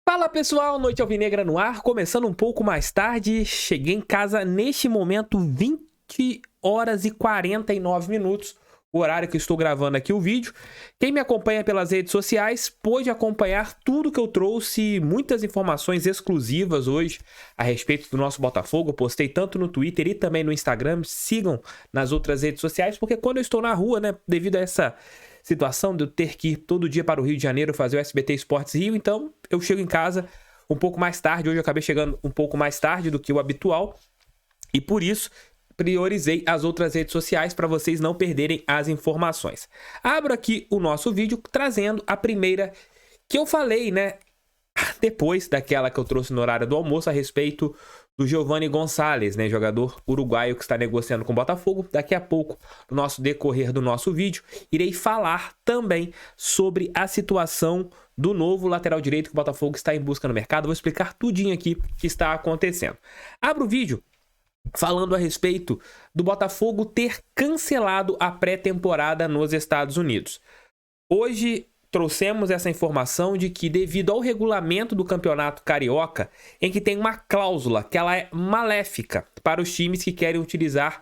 Fala pessoal, Noite Alvinegra no ar, começando um pouco mais tarde, cheguei em casa neste momento 20 horas e 49 minutos, o horário que eu estou gravando aqui o vídeo. Quem me acompanha pelas redes sociais pôde acompanhar tudo que eu trouxe, muitas informações exclusivas hoje a respeito do nosso Botafogo. Eu postei tanto no Twitter e também no Instagram, sigam nas outras redes sociais, porque quando eu estou na rua, né, devido a essa situação de eu ter que ir todo dia para o Rio de Janeiro fazer o SBT Esportes Rio, então eu chego em casa um pouco mais tarde. Hoje eu acabei chegando um pouco mais tarde do que o habitual e por isso priorizei as outras redes sociais para vocês não perderem as informações. Abro aqui o nosso vídeo trazendo a primeira que eu falei, né, depois daquela que eu trouxe no horário do almoço a respeito do Giovanni Gonçalves, né, jogador uruguaio que está negociando com o Botafogo. Daqui a pouco, no nosso decorrer do nosso vídeo, irei falar também sobre a situação do novo lateral direito que o Botafogo está em busca no mercado. Vou explicar tudinho aqui o que está acontecendo. Abro o vídeo falando a respeito do Botafogo ter cancelado a pré-temporada nos Estados Unidos. Hoje trouxemos essa informação de que, devido ao regulamento do Campeonato Carioca, em que tem uma cláusula que ela é maléfica para os times que querem utilizar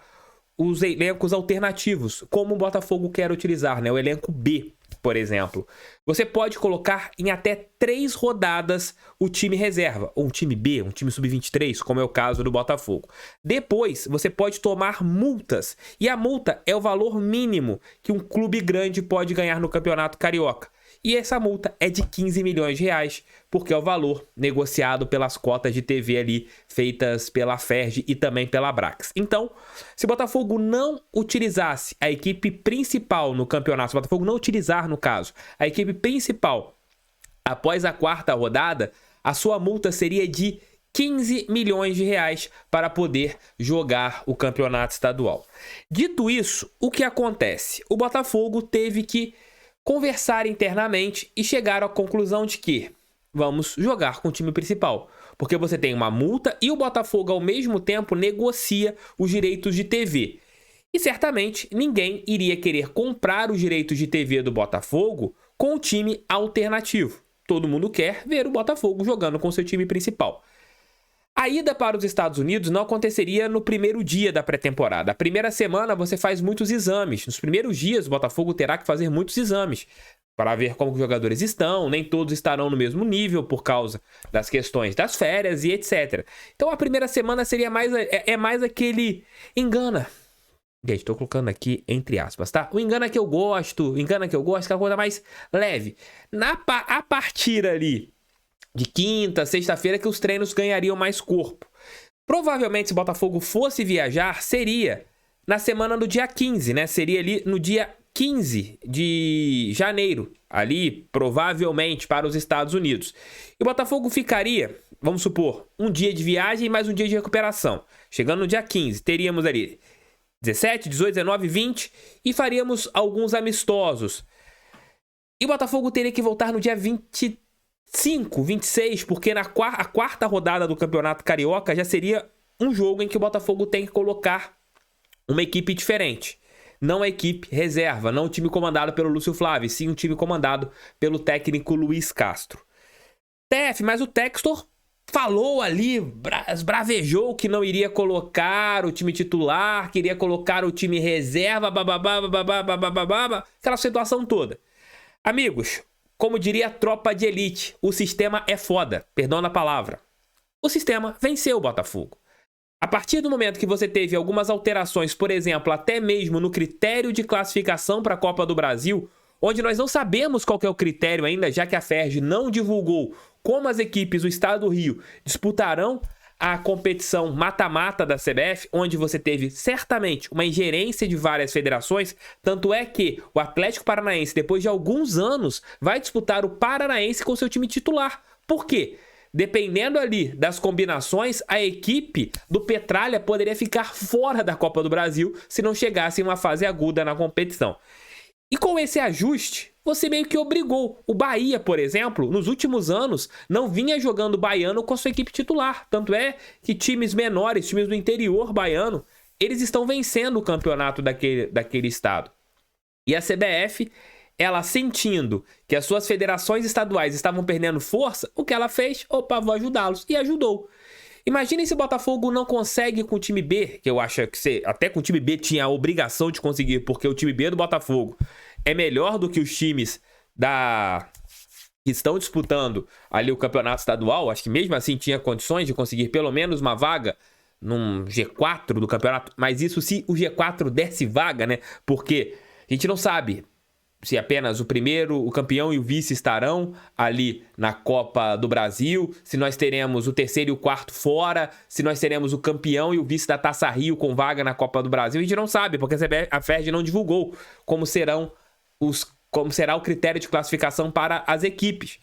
os elencos alternativos, como o Botafogo quer utilizar, né? O elenco B, por exemplo. Você pode colocar em até 3 rodadas o time reserva, ou um time B, um time sub-23, como é o caso do Botafogo. Depois, você pode tomar multas, e a multa é o valor mínimo que um clube grande pode ganhar no Campeonato Carioca. E essa multa é de 15 milhões de reais, porque é o valor negociado pelas cotas de TV ali feitas pela Ferj e também pela Brax. Então, se o Botafogo não utilizasse a equipe principal no campeonato, se o Botafogo não utilizar, no caso, a equipe principal após a 4ª rodada, a sua multa seria de 15 milhões de reais para poder jogar o campeonato estadual. Dito isso, o que acontece? O Botafogo teve que conversar internamente e chegaram à conclusão de que vamos jogar com o time principal, porque você tem uma multa e o Botafogo ao mesmo tempo negocia os direitos de TV. E certamente ninguém iria querer comprar os direitos de TV do Botafogo com o time alternativo. Todo mundo quer ver o Botafogo jogando com seu time principal. A ida para os Estados Unidos não aconteceria no primeiro dia da pré-temporada. A primeira semana você faz muitos exames. Nos primeiros dias o Botafogo terá que fazer muitos exames para ver como os jogadores estão. Nem todos estarão no mesmo nível por causa das questões das férias e etc. Então a primeira semana seria mais aquele engana. Gente, estou colocando aqui entre aspas, tá? O engana que eu gosto, aquela coisa mais leve. A partir ali de quinta, sexta-feira, que os treinos ganhariam mais corpo. Provavelmente, se o Botafogo fosse viajar, seria na semana do dia 15, né? Seria ali no dia 15 de janeiro, ali, provavelmente, para os Estados Unidos. E o Botafogo ficaria, vamos supor, um dia de viagem e mais um dia de recuperação. Chegando no dia 15, teríamos ali 17, 18, 19, 20 e faríamos alguns amistosos. E o Botafogo teria que voltar no dia 25, 26, porque a 4ª rodada do Campeonato Carioca já seria um jogo em que o Botafogo tem que colocar uma equipe diferente. Não a equipe reserva, não o time comandado pelo Lúcio Flávio, sim o time comandado pelo técnico Luiz Castro. Mas o Textor falou ali, bravejou que não iria colocar o time titular, queria colocar o time reserva, aquela situação toda. Amigos, como diria a tropa de elite, o sistema é foda, perdão na palavra. O sistema venceu o Botafogo. A partir do momento que você teve algumas alterações, por exemplo, até mesmo no critério de classificação para a Copa do Brasil, onde nós não sabemos qual que é o critério ainda, já que a Ferj não divulgou como as equipes do estado do Rio disputarão a competição mata-mata da CBF, onde você teve certamente uma ingerência de várias federações. Tanto é que o Atlético Paranaense, depois de alguns anos, vai disputar o Paranaense com seu time titular. Por quê? Dependendo ali das combinações, a equipe do Petralha poderia ficar fora da Copa do Brasil se não chegasse em uma fase aguda na competição. E com esse ajuste, você meio que obrigou. O Bahia, por exemplo, nos últimos anos, não vinha jogando baiano com a sua equipe titular. Tanto é que times menores, times do interior baiano, eles estão vencendo o campeonato daquele estado. E a CBF, ela sentindo que as suas federações estaduais estavam perdendo força, o que ela fez? Opa, vou ajudá-los. E ajudou. Imaginem se o Botafogo não consegue com o time B, que eu acho que até com o time B tinha a obrigação de conseguir, porque o time B do Botafogo é melhor do que os times que estão disputando ali o campeonato estadual. Acho que mesmo assim tinha condições de conseguir pelo menos uma vaga num G4 do campeonato, mas isso se o G4 desse vaga, né? Porque a gente não sabe se apenas o primeiro, o campeão e o vice estarão ali na Copa do Brasil, se nós teremos o terceiro e o quarto fora, se nós teremos o campeão e o vice da Taça Rio com vaga na Copa do Brasil. A gente não sabe, porque a FERJ não divulgou como será o critério de classificação para as equipes.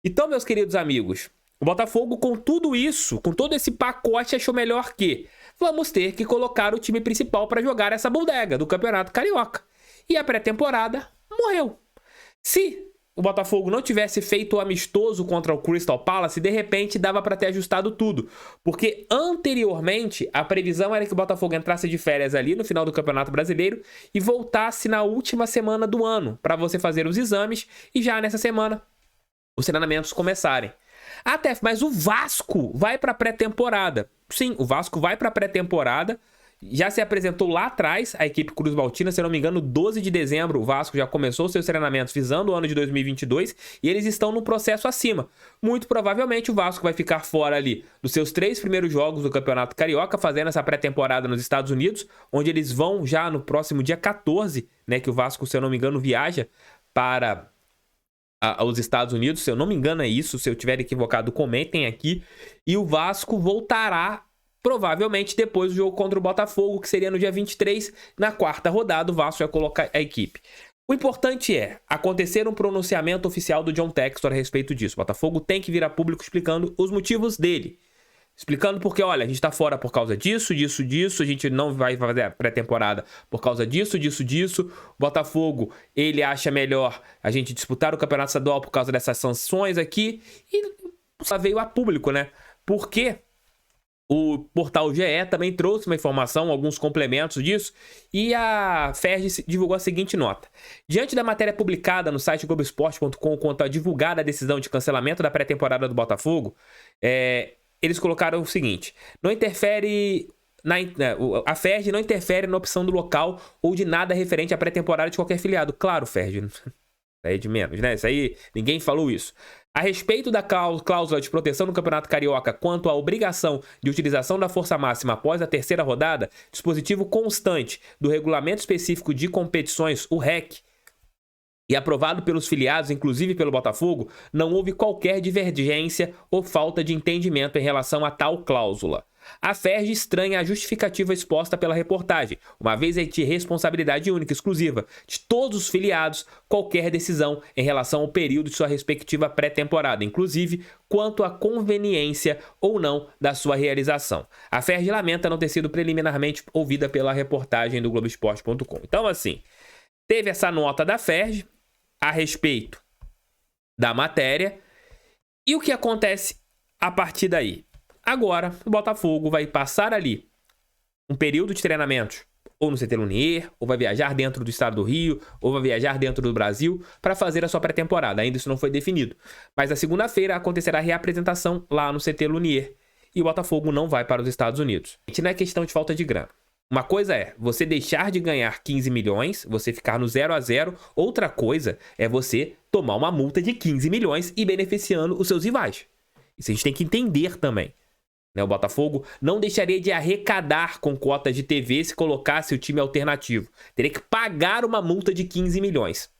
Então, meus queridos amigos, o Botafogo, com tudo isso, com todo esse pacote, achou melhor que vamos ter que colocar o time principal para jogar essa bodega do Campeonato Carioca. E a pré-temporada morreu. Se o Botafogo não tivesse feito o amistoso contra o Crystal Palace, de repente dava para ter ajustado tudo. Porque anteriormente a previsão era que o Botafogo entrasse de férias ali no final do Campeonato Brasileiro e voltasse na última semana do ano para você fazer os exames e já nessa semana os treinamentos começarem. Mas o Vasco vai para pré-temporada. Sim, o Vasco vai para pré-temporada. Já se apresentou lá atrás a equipe Cruz Maltina, se eu não me engano, 12 de dezembro o Vasco já começou seus treinamentos visando o ano de 2022 e eles estão no processo acima. Muito provavelmente o Vasco vai ficar fora ali dos seus 3 primeiros jogos do Campeonato Carioca, fazendo essa pré-temporada nos Estados Unidos, onde eles vão já no próximo dia 14, né, que o Vasco, se eu não me engano, viaja para os Estados Unidos. Se eu não me engano é isso, se eu tiver equivocado comentem aqui, e o Vasco voltará provavelmente depois do jogo contra o Botafogo, que seria no dia 23, na quarta rodada, o Vasco vai colocar a equipe. O importante é acontecer um pronunciamento oficial do John Textor a respeito disso. O Botafogo tem que vir a público explicando os motivos dele. Explicando porque, olha, a gente tá fora por causa disso, a gente não vai fazer a pré-temporada por causa disso. O Botafogo, ele acha melhor a gente disputar o Campeonato Estadual por causa dessas sanções aqui. E só veio a público, né? Porque o portal GE também trouxe uma informação, alguns complementos disso, e a FERJ divulgou a seguinte nota. Diante da matéria publicada no site Globoesporte.com quanto a divulgada decisão de cancelamento da pré-temporada do Botafogo, eles colocaram o seguinte: não interfere a FERJ não interfere na opção do local ou de nada referente à pré-temporada de qualquer filiado. Claro, FERJ, isso aí é de menos, né? Isso aí, ninguém falou isso. A respeito da cláusula de proteção no Campeonato Carioca quanto à obrigação de utilização da força máxima após a terceira rodada, dispositivo constante do Regulamento Específico de Competições, o REC, e aprovado pelos filiados, inclusive pelo Botafogo, não houve qualquer divergência ou falta de entendimento em relação a tal cláusula. A FERJ estranha a justificativa exposta pela reportagem, uma vez é de responsabilidade única e exclusiva de todos os filiados qualquer decisão em relação ao período de sua respectiva pré-temporada, inclusive quanto à conveniência ou não da sua realização. A FERJ lamenta não ter sido preliminarmente ouvida pela reportagem do Globoesporte.com. Então, assim, teve essa nota da FERJ a respeito da matéria. E o que acontece a partir daí? Agora, o Botafogo vai passar ali um período de treinamentos ou no CT Lunier, ou vai viajar dentro do estado do Rio, ou vai viajar dentro do Brasil para fazer a sua pré-temporada. Ainda isso não foi definido. Mas na segunda-feira acontecerá a reapresentação lá no CT Lunier e o Botafogo não vai para os Estados Unidos. Não é questão de falta de grana. Uma coisa é você deixar de ganhar 15 milhões, você ficar no 0-0. Outra coisa é você tomar uma multa de 15 milhões e beneficiando os seus rivais. Isso a gente tem que entender também. O Botafogo não deixaria de arrecadar com cotas de TV se colocasse o time alternativo. Teria que pagar uma multa de 15 milhões.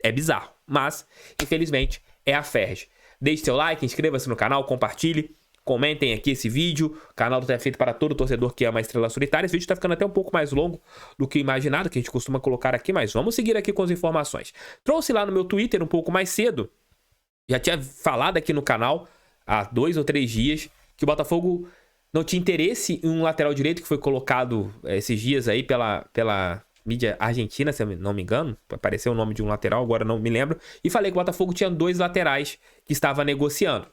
É bizarro, mas, infelizmente, é a FERJ. Deixe seu like, inscreva-se no canal, compartilhe, comentem aqui esse vídeo. O canal é feito para todo torcedor que ama a Estrela Solitária. Esse vídeo está ficando até um pouco mais longo do que imaginado, que a gente costuma colocar aqui, mas vamos seguir aqui com as informações. Trouxe lá no meu Twitter um pouco mais cedo, já tinha falado aqui no canal há 2 ou 3 dias, que o Botafogo não tinha interesse em um lateral direito que foi colocado esses dias aí pela mídia argentina, se eu não me engano. Apareceu o nome de um lateral, agora não me lembro. E falei que o Botafogo tinha 2 laterais que estava negociando.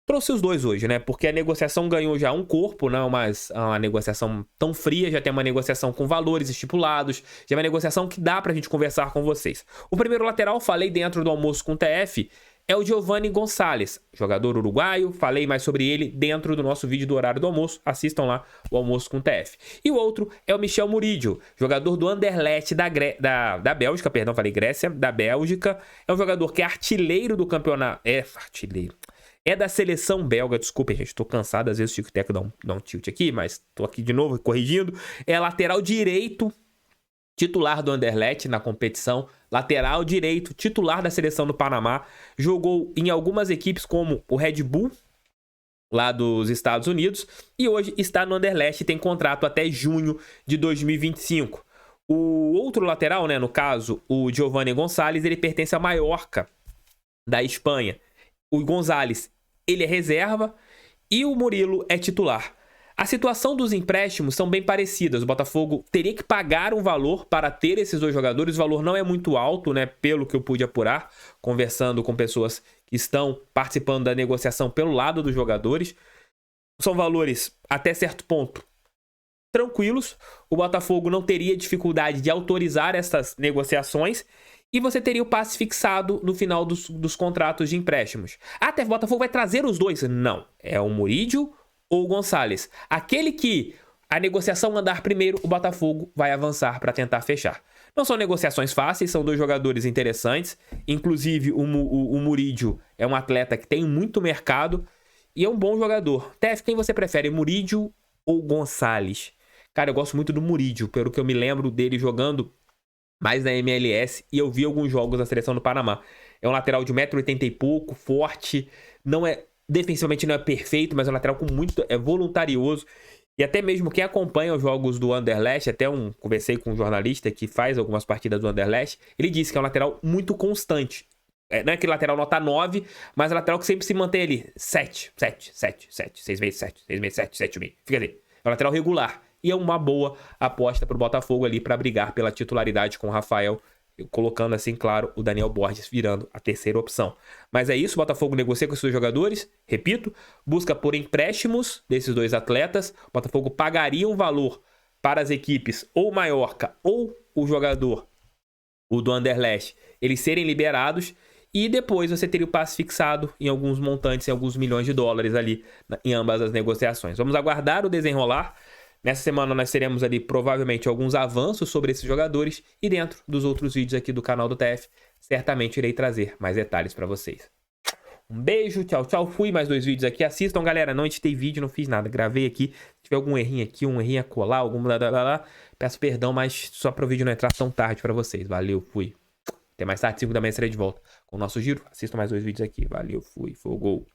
Trouxe os dois hoje, né? Porque a negociação ganhou já um corpo, não é uma negociação tão fria, já tem uma negociação com valores estipulados, já é uma negociação que dá pra gente conversar com vocês. O primeiro lateral, falei dentro do Almoço com o TF, é o Giovanni Gonçalves, jogador uruguaio. Falei mais sobre ele dentro do nosso vídeo do horário do almoço. Assistam lá o Almoço com o TF. E o outro é o Michel Murillo, jogador do Anderlecht da Bélgica, perdão, falei Grécia, da Bélgica. É um jogador que é artilheiro do campeonato. Artilheiro. É da seleção belga, desculpem, gente, tô cansado, às vezes o Tico-Teco dá um tilt aqui, mas tô aqui de novo corrigindo. É lateral direito, titular do Anderlecht na competição, lateral direito, titular da seleção do Panamá, jogou em algumas equipes como o Red Bull, lá dos Estados Unidos, e hoje está no Anderlecht e tem contrato até junho de 2025. O outro lateral, né, no caso, o Giovanni Gonçalves, ele pertence a Mallorca, da Espanha. O Gonçalves, ele é reserva e o Murilo é titular. A situação dos empréstimos são bem parecidas. O Botafogo teria que pagar um valor para ter esses dois jogadores. O valor não é muito alto, né? Pelo que eu pude apurar, conversando com pessoas que estão participando da negociação pelo lado dos jogadores. São valores, até certo ponto, tranquilos. O Botafogo não teria dificuldade de autorizar essas negociações. E você teria o passe fixado no final dos contratos de empréstimos. Até o Botafogo vai trazer os dois? Não. É o Murillo ou o Gonçalves. Aquele que a negociação andar primeiro, o Botafogo vai avançar para tentar fechar. Não são negociações fáceis, são dois jogadores interessantes. Inclusive, o Murillo é um atleta que tem muito mercado e é um bom jogador. Tef, quem você prefere, Murillo ou Gonçalves? Cara, eu gosto muito do Murillo, pelo que eu me lembro dele jogando mais na MLS, e eu vi alguns jogos da seleção do Panamá. É um lateral de 1,80 m e pouco, forte, não é defensivamente não é perfeito, mas é um lateral com muito voluntarioso. E até mesmo quem acompanha os jogos do Anderlecht, conversei com um jornalista que faz algumas partidas do Anderlecht, ele disse que é um lateral muito constante. Não é aquele lateral nota 9, mas é um lateral que sempre se mantém ali 7, 6 vezes 7, 6 vezes 7, 7,5. Fica ali. É um lateral regular. E é uma boa aposta para o Botafogo ali para brigar pela titularidade com o Rafael, colocando assim, claro, o Daniel Borges virando a terceira opção. Mas é isso, o Botafogo negocia com esses dois jogadores, repito, busca por empréstimos desses dois atletas. O Botafogo pagaria um valor para as equipes, ou Mallorca, ou o jogador, o do Anderlecht, eles serem liberados, e depois você teria o passe fixado em alguns montantes, em alguns milhões de dólares ali, em ambas as negociações. Vamos aguardar o desenrolar. Nessa semana nós teremos ali provavelmente alguns avanços sobre esses jogadores e dentro dos outros vídeos aqui do canal do TF, certamente irei trazer mais detalhes para vocês. Um beijo, tchau, tchau. Fui, mais 2 vídeos aqui. Assistam, galera. Não editei vídeo, não fiz nada. Gravei aqui. Se tiver algum errinho aqui, um errinho a colar, algum blá, blá, blá, blá, peço perdão, mas só para o vídeo não entrar tão tarde para vocês. Valeu, fui. Até mais tarde, 5 da manhã estarei de volta com o nosso giro. Assistam mais 2 vídeos aqui. Valeu, fui, foi o gol.